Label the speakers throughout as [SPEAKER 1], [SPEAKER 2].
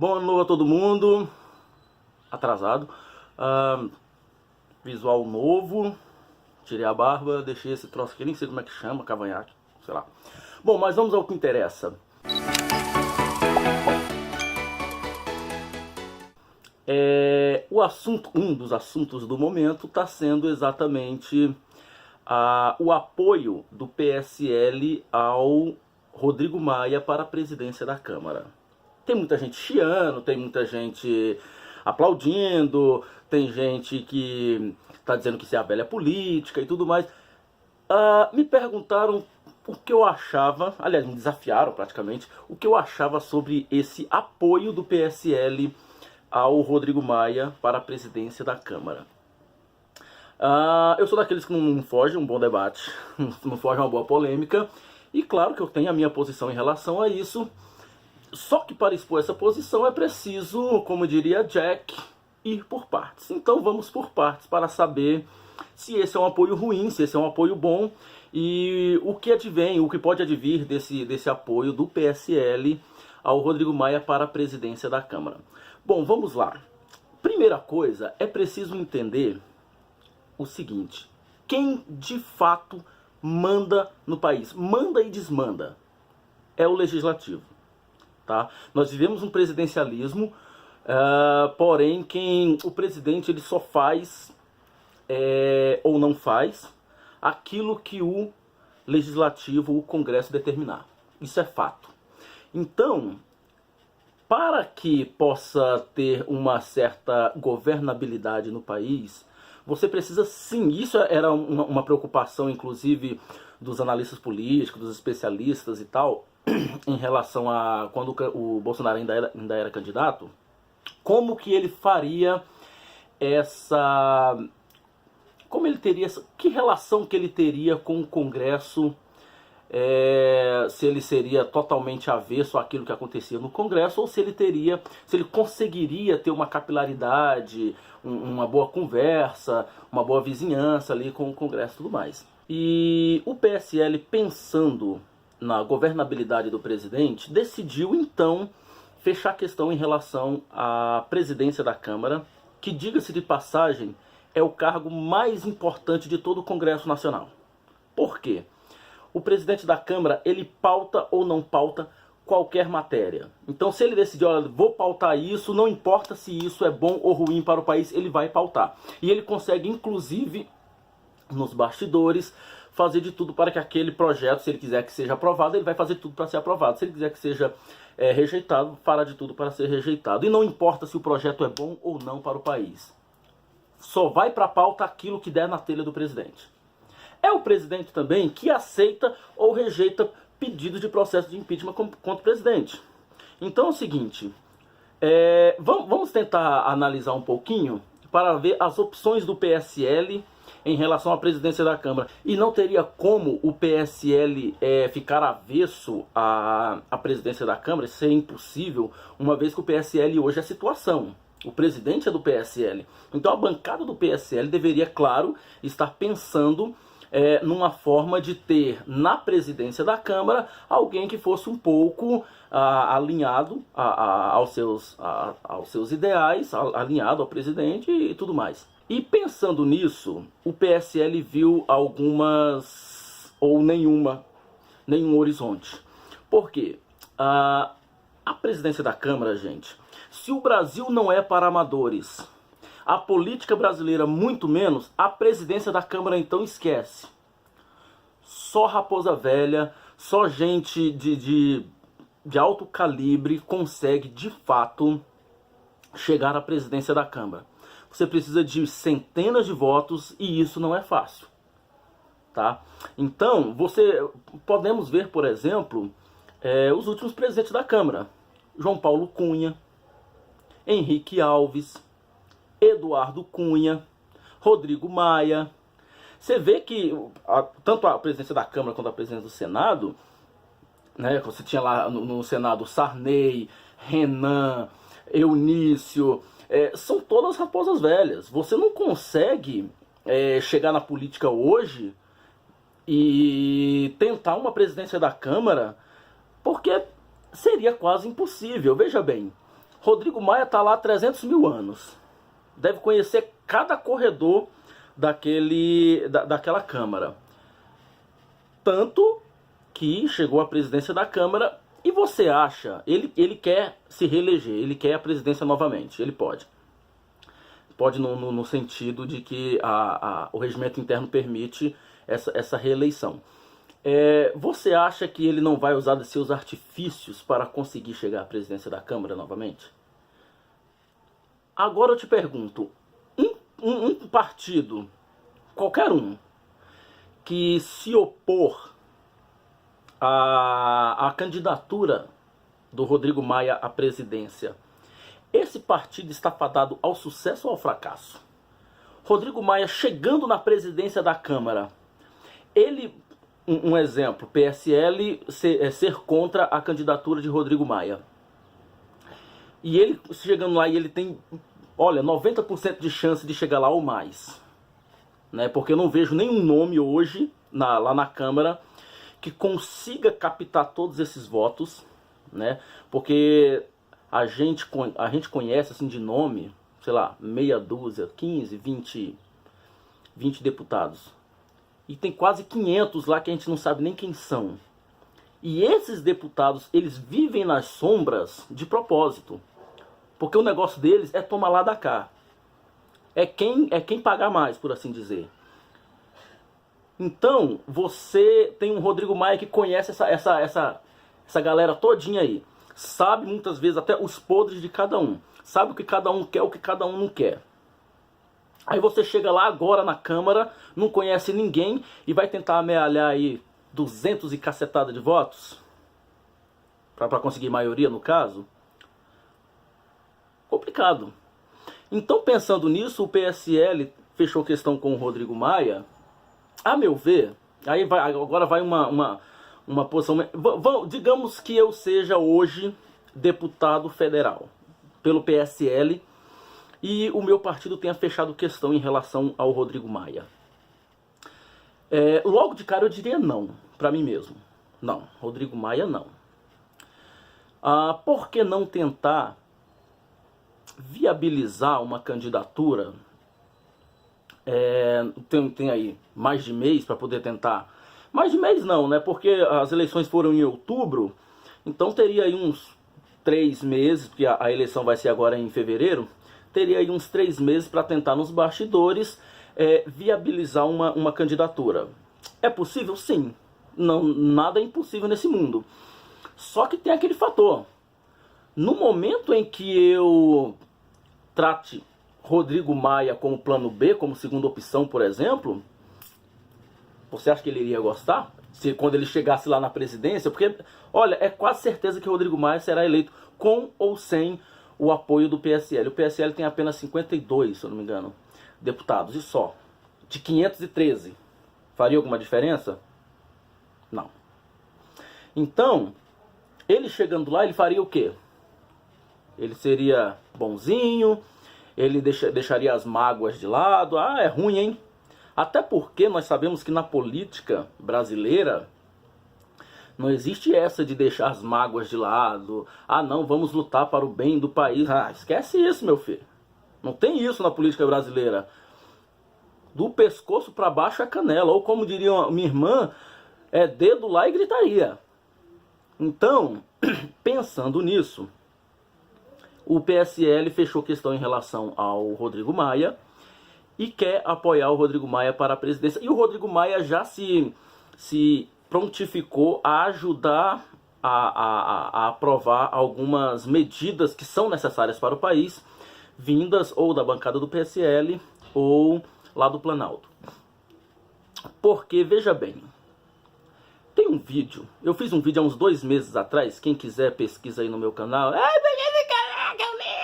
[SPEAKER 1] Bom ano novo a todo mundo. Atrasado. Visual novo. Tirei a barba, deixei esse troço aqui, nem sei como é que chama, cavanhaque, sei lá. Bom, mas vamos ao que interessa. O assunto, um dos assuntos do momento está sendo exatamente o apoio do PSL ao Rodrigo Maia para a presidência da Câmara. Tem muita gente chiando, tem muita gente aplaudindo, tem gente que está dizendo que isso é a velha política e tudo mais. Me perguntaram o que eu achava, aliás, me desafiaram praticamente, o que eu achava sobre esse apoio do PSL ao Rodrigo Maia para a presidência da Câmara. Eu sou daqueles que não fogem um bom debate, não fogem uma boa polêmica, e claro que eu tenho a minha posição em relação a isso, só que para expor essa posição é preciso, como diria Jack, ir por partes. Então vamos por partes para saber se esse é um apoio ruim, se esse é um apoio bom, e o que advém, o que pode advir desse apoio do PSL ao Rodrigo Maia para a presidência da Câmara. Bom, vamos lá. Primeira coisa, é preciso entender o seguinte: quem de fato manda no país, manda e desmanda, é o legislativo, tá? Nós vivemos um presidencialismo, porém o presidente ele só faz ou não faz aquilo que o legislativo, o Congresso determinar. Isso é fato. Então, para que possa ter uma certa governabilidade no país, você precisa sim, isso era uma preocupação inclusive dos analistas políticos, dos especialistas e tal, em relação a quando o Bolsonaro ainda era candidato, como que ele faria que relação que ele teria com o Congresso, se ele seria totalmente avesso àquilo que acontecia no Congresso, ou se ele conseguiria ter uma capilaridade, uma boa conversa, uma boa vizinhança ali com o Congresso e tudo mais. E o PSL, pensando na governabilidade do presidente, decidiu então fechar a questão em relação à presidência da Câmara, que, diga-se de passagem, é o cargo mais importante de todo o Congresso Nacional. Por quê? O presidente da Câmara, ele pauta ou não pauta qualquer matéria. Então, se ele decidir, olha, vou pautar isso, não importa se isso é bom ou ruim para o país, ele vai pautar. E ele consegue, inclusive, nos bastidores, fazer de tudo para que aquele projeto, se ele quiser que seja aprovado, ele vai fazer tudo para ser aprovado. Se ele quiser que seja rejeitado, fará de tudo para ser rejeitado. E não importa se o projeto é bom ou não para o país. Só vai para a pauta aquilo que der na telha do presidente. É o presidente também que aceita ou rejeita pedidos de processo de impeachment contra o presidente. Então é o seguinte, vamos tentar analisar um pouquinho para ver as opções do PSL em relação à presidência da Câmara. E não teria como o PSL ficar avesso à presidência da Câmara, isso é impossível, uma vez que o PSL hoje é a situação. O presidente é do PSL. Então a bancada do PSL deveria, claro, estar pensando numa forma de ter na presidência da Câmara alguém que fosse um pouco alinhado aos seus ideais, alinhado ao presidente e tudo mais. E pensando nisso, o PSL viu algumas ou nenhum horizonte. Por quê? A presidência da Câmara, gente, se o Brasil não é para amadores, a política brasileira muito menos, a presidência da Câmara então esquece. Só raposa velha, só gente de alto calibre consegue de fato chegar à presidência da Câmara. Você precisa de centenas de votos e isso não é fácil, tá? Então, podemos ver, por exemplo, os últimos presidentes da Câmara. João Paulo Cunha, Henrique Alves, Eduardo Cunha, Rodrigo Maia. Você vê que tanto a presidência da Câmara quanto a presidência do Senado, né, você tinha lá no Senado Sarney, Renan, Eunício, são todas raposas velhas. Você não consegue chegar na política hoje e tentar uma presidência da Câmara, porque seria quase impossível. Veja bem, Rodrigo Maia está lá há 300 mil anos. Deve conhecer cada corredor daquela Câmara. Tanto que chegou à presidência da Câmara. E você acha, ele quer se reeleger, ele quer a presidência novamente, ele pode. Pode no sentido de que o regimento interno permite essa reeleição. Você acha que ele não vai usar de seus artifícios para conseguir chegar à presidência da Câmara novamente? Agora eu te pergunto, um partido, qualquer um, que se opor à candidatura do Rodrigo Maia à presidência, esse partido está fadado ao sucesso ou ao fracasso? Rodrigo Maia chegando na presidência da Câmara, ele, um exemplo, PSL ser contra a candidatura de Rodrigo Maia. E ele chegando lá e ele tem, olha, 90% de chance de chegar lá ou mais. Né? Porque eu não vejo nenhum nome hoje lá na Câmara que consiga captar todos esses votos, né? Porque a gente conhece assim de nome, sei lá, meia dúzia, 15, 20 deputados. E tem quase 500 lá que a gente não sabe nem quem são. E esses deputados, eles vivem nas sombras de propósito. Porque o negócio deles é tomar lá da cá. É quem pagar mais, por assim dizer. Então, você tem um Rodrigo Maia que conhece essa galera todinha aí. Sabe muitas vezes até os podres de cada um. Sabe o que cada um quer, o que cada um não quer. Aí você chega lá agora na Câmara, não conhece ninguém e vai tentar amealhar aí 200 e cacetada de votos? Para conseguir maioria no caso? Complicado. Então, pensando nisso, o PSL fechou questão com o Rodrigo Maia. A meu ver, agora vai uma posição... Digamos que eu seja hoje deputado federal pelo PSL e o meu partido tenha fechado questão em relação ao Rodrigo Maia. Logo de cara eu diria não, para mim mesmo. Não, Rodrigo Maia não. Por que não tentar viabilizar uma candidatura? Tem aí mais de mês para poder tentar. Mais de mês não, né? Porque as eleições foram em outubro, então teria aí uns 3 meses, porque a eleição vai ser agora em fevereiro, teria aí uns 3 meses para tentar nos bastidores viabilizar uma candidatura. É possível? Sim. Não, nada é impossível nesse mundo. Só que tem aquele fator. No momento em que eu trate Rodrigo Maia como plano B, como segunda opção, por exemplo, você acha que ele iria gostar? Quando ele chegasse lá na presidência? Porque, olha, é quase certeza que Rodrigo Maia será eleito com ou sem o apoio do PSL. O PSL tem apenas 52, se eu não me engano, deputados, e só. De 513. Faria alguma diferença? Não. Então, ele chegando lá, ele faria o quê? Ele seria bonzinho, ele deixaria as mágoas de lado. É ruim, hein? Até porque nós sabemos que na política brasileira não existe essa de deixar as mágoas de lado. Não, vamos lutar para o bem do país. Esquece isso, meu filho. Não tem isso na política brasileira. Do pescoço para baixo é canela. Ou como diria minha irmã, é dedo lá e gritaria. Então, pensando nisso, o PSL fechou questão em relação ao Rodrigo Maia e quer apoiar o Rodrigo Maia para a presidência. E o Rodrigo Maia já se prontificou a ajudar a aprovar algumas medidas que são necessárias para o país, vindas ou da bancada do PSL ou lá do Planalto. Porque, veja bem, tem um vídeo, eu fiz um vídeo há uns 2 meses atrás, quem quiser pesquisa aí no meu canal.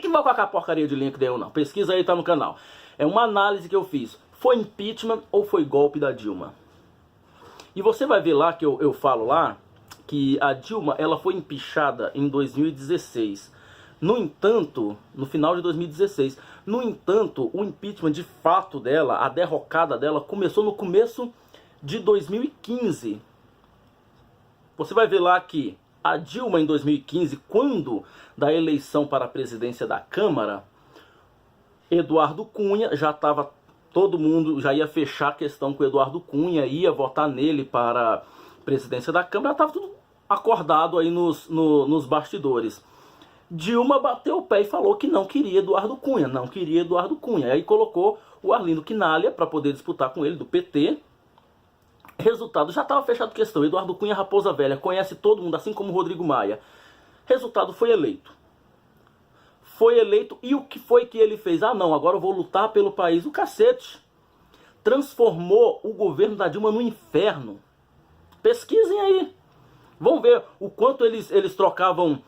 [SPEAKER 1] Que vou colocar a porcaria de link deu não, pesquisa aí, tá no canal. É uma análise que eu fiz, foi impeachment ou foi golpe da Dilma? E você vai ver lá que eu falo lá que a Dilma, ela foi empichada em 2016. No entanto, no final de 2016, no entanto, o impeachment de fato dela, a derrocada dela, começou no começo de 2015. Você vai ver lá que A Dilma, em 2015, quando da eleição para a presidência da Câmara, Eduardo Cunha já estava, todo mundo já ia fechar a questão com o Eduardo Cunha, ia votar nele para a presidência da Câmara, estava tudo acordado aí nos bastidores. Dilma bateu o pé e falou que não queria Eduardo Cunha, não queria Eduardo Cunha. Aí colocou o Arlindo Quinalha para poder disputar com ele, do PT. Resultado, já estava fechado a questão. Eduardo Cunha, Raposa Velha, conhece todo mundo, assim como o Rodrigo Maia. Resultado, foi eleito. Foi eleito, e o que foi que ele fez? Ah não, agora eu vou lutar pelo país. O cacete. Transformou o governo da Dilma no inferno. Pesquisem aí. Vão ver o quanto eles trocavam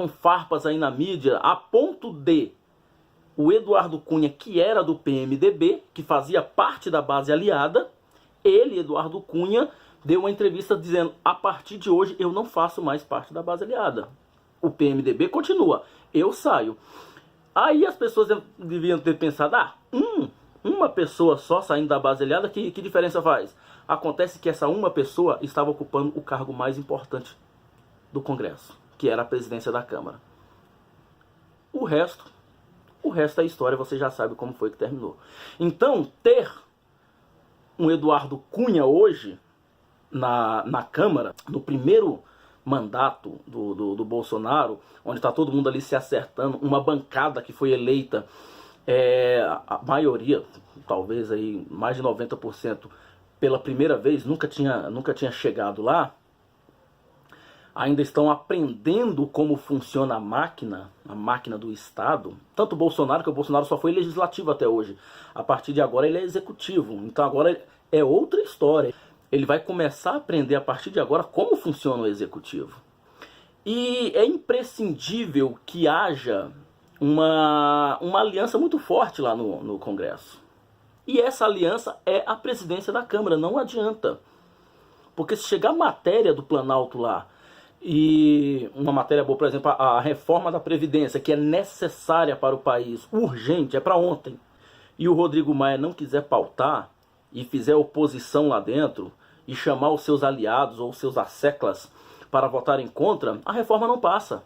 [SPEAKER 1] farpas aí na mídia, a ponto de o Eduardo Cunha, que era do PMDB, que fazia parte da base aliada, ele, Eduardo Cunha, deu uma entrevista dizendo: a partir de hoje eu não faço mais parte da base aliada. O PMDB continua, eu saio. Aí as pessoas deviam ter pensado: uma pessoa só saindo da base aliada, que diferença faz? Acontece que essa uma pessoa estava ocupando o cargo mais importante do Congresso, que era a presidência da Câmara. O resto é história, você já sabe como foi que terminou. Então, ter um Eduardo Cunha hoje na Câmara, no primeiro mandato do Bolsonaro, onde está todo mundo ali se acertando, uma bancada que foi eleita, a maioria, talvez aí mais de 90%, pela primeira vez, nunca tinha chegado lá, ainda estão aprendendo como funciona a máquina do Estado. Tanto o Bolsonaro, que o Bolsonaro só foi legislativo até hoje. A partir de agora ele é executivo. Então agora é outra história. Ele vai começar a aprender a partir de agora como funciona o executivo. E é imprescindível que haja uma aliança muito forte lá no Congresso. E essa aliança é a presidência da Câmara, não adianta. Porque se chegar matéria do Planalto lá, e uma matéria boa, por exemplo, a reforma da Previdência, que é necessária para o país, urgente, é para ontem, e o Rodrigo Maia não quiser pautar e fizer oposição lá dentro e chamar os seus aliados ou os seus asseclas para votarem contra, a reforma não passa.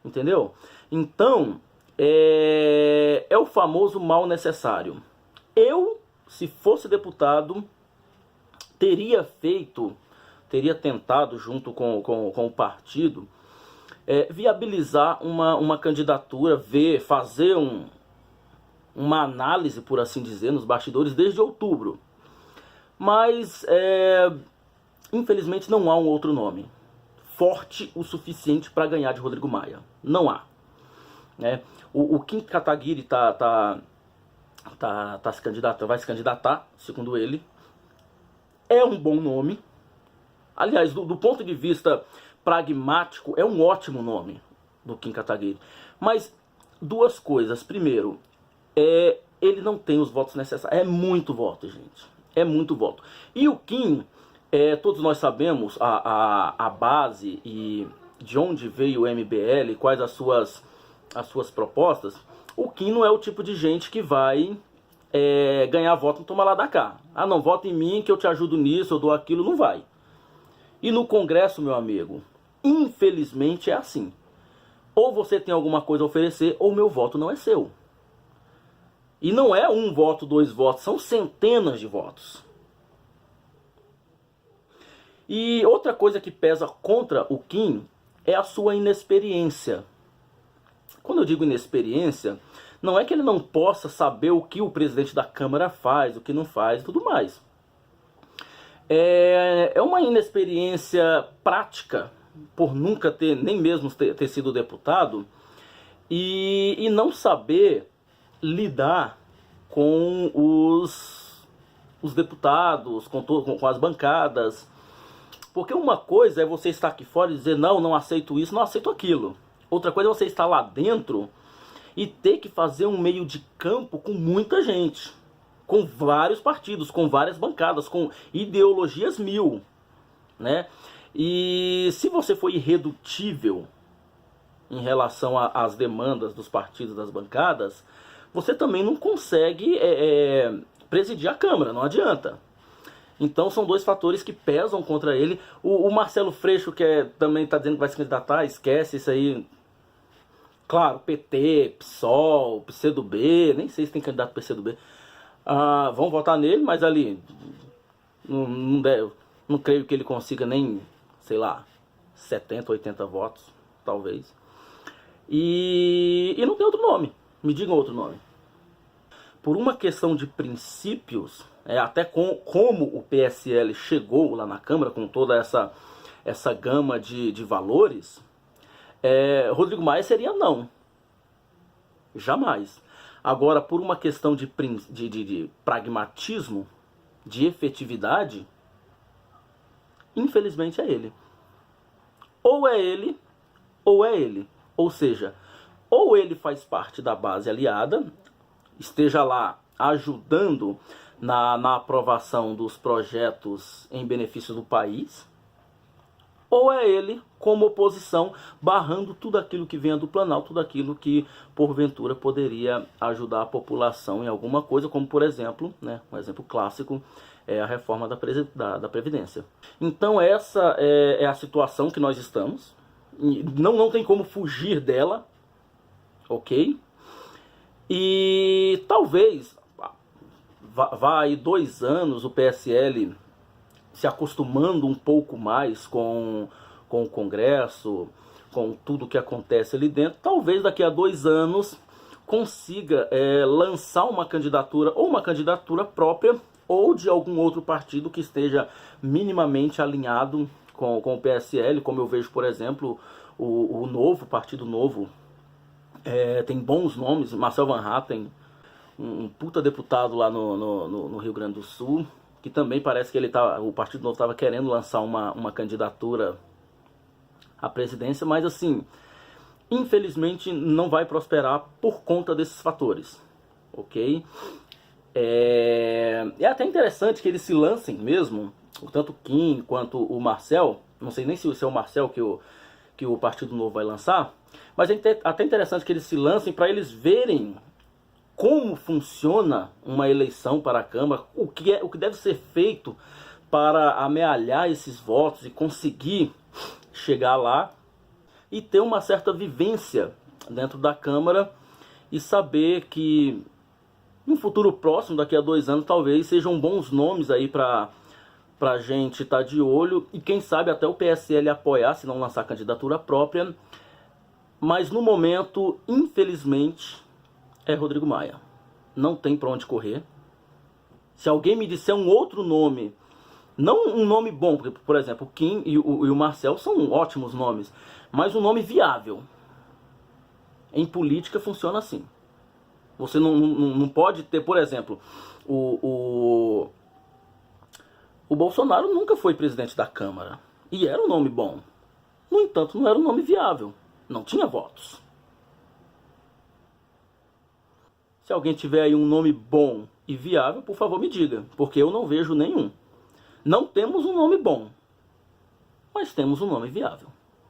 [SPEAKER 1] Entendeu? Então, é o famoso mal necessário. Eu, se fosse deputado, teria tentado, junto com o partido, viabilizar uma candidatura, fazer uma análise, por assim dizer, nos bastidores desde outubro. Mas, infelizmente, não há um outro nome forte o suficiente para ganhar de Rodrigo Maia. Não há. O Kim Kataguiri vai se candidatar, segundo ele. É um bom nome. Aliás, do ponto de vista pragmático, é um ótimo nome do Kim Kataguiri. Mas duas coisas. Primeiro, ele não tem os votos necessários. É muito voto, gente. É muito voto. E o Kim, todos nós sabemos a base e de onde veio o MBL, quais as suas propostas. O Kim não é o tipo de gente que vai ganhar voto no toma lá da cá. Ah, não, vota em mim que eu te ajudo nisso, eu dou aquilo. Não vai. E no Congresso, meu amigo, infelizmente é assim. Ou você tem alguma coisa a oferecer, ou meu voto não é seu. E não é um voto, dois votos, são centenas de votos. E outra coisa que pesa contra o Kim é a sua inexperiência. Quando eu digo inexperiência, não é que ele não possa saber o que o presidente da Câmara faz, o que não faz e tudo mais. É uma inexperiência prática, por nunca nem mesmo ter sido deputado, e não saber lidar com os deputados, com as bancadas. Porque uma coisa é você estar aqui fora e dizer: não aceito isso, não aceito aquilo. Outra coisa é você estar lá dentro e ter que fazer um meio de campo com muita gente, com vários partidos, com várias bancadas, com ideologias mil, né? E se você for irredutível em relação às demandas dos partidos, das bancadas, você também não consegue presidir a Câmara, não adianta. Então são dois fatores que pesam contra ele. O Marcelo Freixo, também está dizendo que vai se candidatar, esquece isso aí. Claro, PT, PSOL, PCdoB, nem sei se tem candidato PCdoB. Vão votar nele, mas ali não creio que ele consiga nem, sei lá, 70, 80 votos, talvez. E não tem outro nome. Me digam outro nome. Por uma questão de princípios, até como o PSL chegou lá na Câmara, com toda essa gama de valores, Rodrigo Maia seria não. Jamais. Agora, por uma questão de pragmatismo, de efetividade, infelizmente é ele. Ou é ele, ou é ele. Ou seja, ou ele faz parte da base aliada, esteja lá ajudando na aprovação dos projetos em benefício do país, ou é ele, como oposição, barrando tudo aquilo que venha do Planalto, tudo aquilo que, porventura, poderia ajudar a população em alguma coisa, como, por exemplo, um exemplo clássico, a reforma da Previdência. Então, essa é a situação que nós estamos. Não tem como fugir dela, ok? E talvez vá aí 2 anos o PSL se acostumando um pouco mais com o Congresso, com tudo que acontece ali dentro. Talvez daqui a 2 anos consiga lançar uma candidatura, ou uma candidatura própria, ou de algum outro partido que esteja minimamente alinhado com o PSL, como eu vejo, por exemplo, o Novo, Partido Novo, tem bons nomes. Marcel Van Hatten, um puta deputado lá no Rio Grande do Sul, que também parece que o Partido Novo estava querendo lançar uma candidatura à presidência, mas assim, infelizmente não vai prosperar por conta desses fatores, ok? É até interessante que eles se lancem mesmo, tanto o Kim quanto o Marcel, não sei nem se é o Marcel que o Partido Novo vai lançar, mas é até interessante que eles se lancem para eles verem como funciona uma eleição para a Câmara, o que deve ser feito para amealhar esses votos e conseguir chegar lá e ter uma certa vivência dentro da Câmara e saber que no futuro próximo, daqui a 2 anos, talvez sejam bons nomes aí para a gente estar de olho e quem sabe até o PSL apoiar, se não lançar candidatura própria. Mas no momento, infelizmente, é Rodrigo Maia. Não tem para onde correr. Se alguém me disser um outro nome, não um nome bom, porque, por exemplo, o Kim e o Marcel são ótimos nomes, mas um nome viável. Em política funciona assim. Você não pode ter, por exemplo, o Bolsonaro nunca foi presidente da Câmara. E era um nome bom. No entanto, não era um nome viável. Não tinha votos. Se alguém tiver aí um nome bom e viável, por favor me diga, porque eu não vejo nenhum. Não temos um nome bom, mas temos um nome viável.